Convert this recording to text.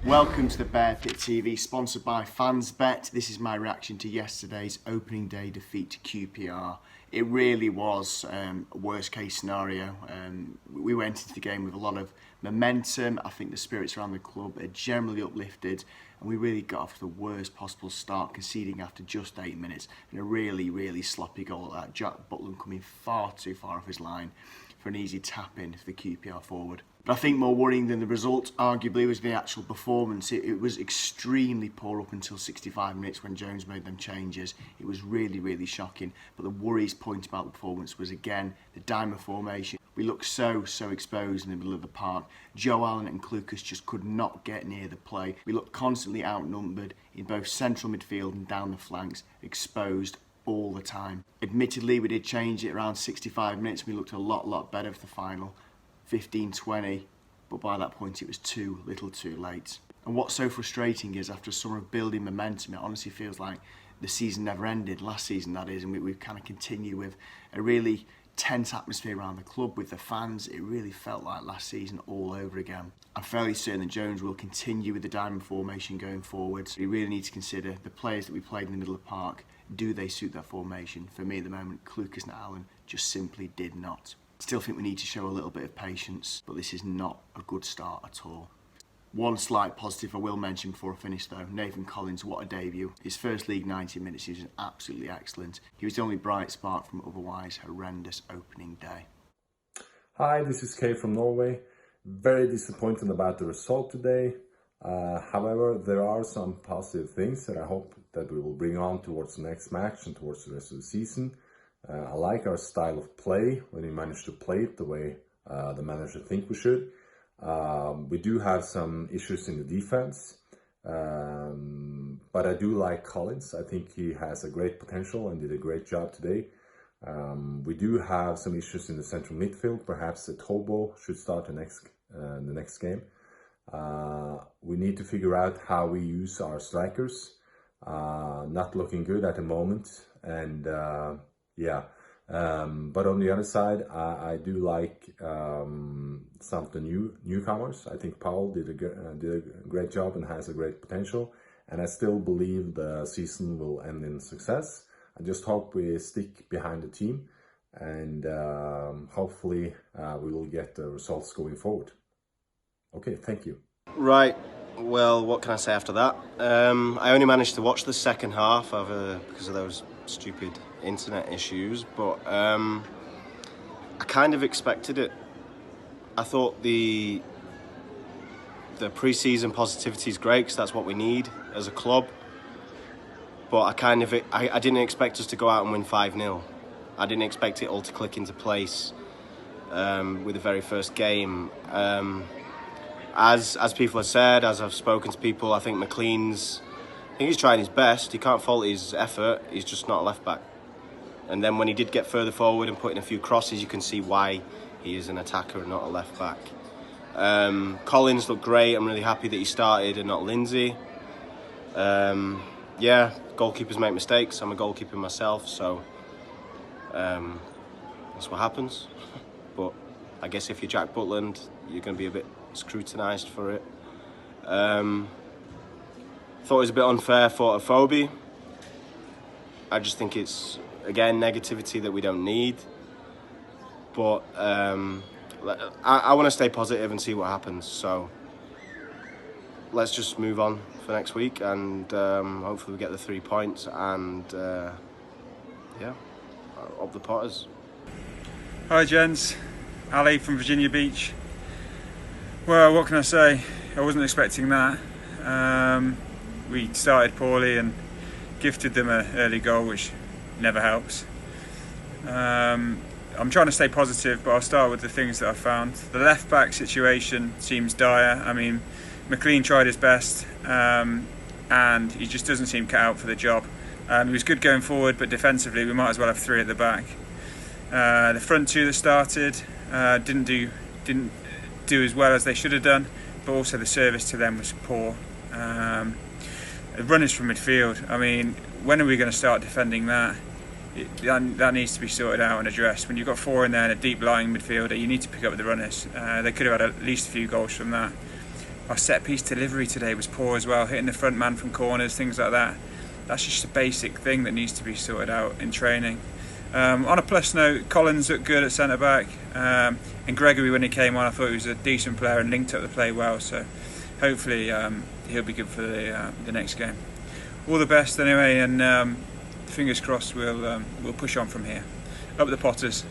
Welcome to the Bear Pit TV, sponsored by FansBet. This is my reaction to yesterday's opening day defeat to QPR. It really was a worst case scenario. We went into the game with a lot of momentum. I think the spirits around the club are generally uplifted, and we really got off to the worst possible start, conceding after just 8 minutes and a really sloppy goal at that. Jack Butland coming far too far off his line for an easy tap in for the QPR forward. But I think more worrying than the result, arguably, was the actual performance. It was extremely poor up until 65 minutes when Jones made them changes. It was really shocking. But the worries point about the performance was, again, the diamond formation. We looked so exposed in the middle of the park. Joe Allen and Stokies just could not get near the play. We looked constantly outnumbered in both central midfield and down the flanks, exposed all the time. Admittedly, we did change it around 65 minutes. We looked a lot better for the final 15-20, but by that point it was too little too late. And what's so frustrating is, after a summer of building momentum, it honestly feels like the season never ended, last season that is, and we've kind of continued with a really tense atmosphere around the club with the fans. It really felt like last season all over again. I'm fairly certain that Jones will continue with the diamond formation going forward. We really need to consider the players that we played in the middle of the park. Do they suit that formation? For me at the moment, Stokies and Allen just simply did not. Still think we need to show a little bit of patience, but this is not a good start at all. One slight positive I will mention before I finish though, Nathan Collins, what a debut. His first league 90 minutes, he was absolutely excellent. He was the only bright spark from otherwise horrendous opening day. Hi, this is Kay from Norway. Very disappointed about the result today. However, there are some positive things that I hope that we will bring on towards the next match and towards the rest of the season. I like our style of play when we manage to play it the way the manager think we should. We do have some issues in the defense, but I do like Collins. I think he has a great potential and did a great job today. We do have some issues in the central midfield. Perhaps a Tobo should start the next game. We need to figure out how we use our strikers. Not looking good at the moment, and but on the other side, I do like some of the newcomers. I think Paul did a great job and has a great potential, and I still believe the season will end in success. I just hope we stick behind the team, and hopefully we will get the results going forward. Okay, thank you. Right, well, what can I say after that? I only managed to watch the second half because of those stupid internet issues, but I kind of expected it. I thought the pre-season positivity is great because that's what we need as a club, but I didn't expect us to go out and win 5-0. I didn't expect it all to click into place with the very first game. As people have said, as I've spoken to people, I think McLean's he's trying his best. He can't fault his effort. He's just not a left back. And then when he did get further forward and put in a few crosses, you can see why he is an attacker and not a left back. Collins looked great. I'm really happy that he started and not Lindsay. Yeah, goalkeepers make mistakes. I'm a goalkeeper myself, so that's what happens. But I guess if you're Jack Butland, you're going to be a bit scrutinised for it. Thought it was a bit unfair for Afobe. I just think it's, again, negativity that we don't need. But I want to stay positive and see what happens. So let's just move on for next week, and hopefully we get the 3 points, and yeah, up the Potters. Hi gents, Ali from Virginia Beach. Well, what can I say? I wasn't expecting that. We started poorly and gifted them an early goal, which never helps. I'm trying to stay positive, but I'll start with the things that I found. The left back situation seems dire. I mean, McLean tried his best, and he just doesn't seem cut out for the job. He was good going forward, but defensively we might as well have 3 at the back. The front 2 that started didn't do as well as they should have done, but also the service to them was poor. The runners from midfield, I mean, when are we going to start defending that? That needs to be sorted out and addressed. When you've got 4 in there and a deep lying midfielder, you need to pick up the runners. They could have had at least a few goals from that. our set piece delivery today was poor as well, hitting the front man from corners, things like that. That's just a basic thing that needs to be sorted out in training. On a plus note, Collins looked good at centre back, and Gregory, when he came on, I thought he was a decent player and linked up the play well, so hopefully he'll be good for the next game. All the best anyway, and fingers crossed we'll push on from here. Up the Potters.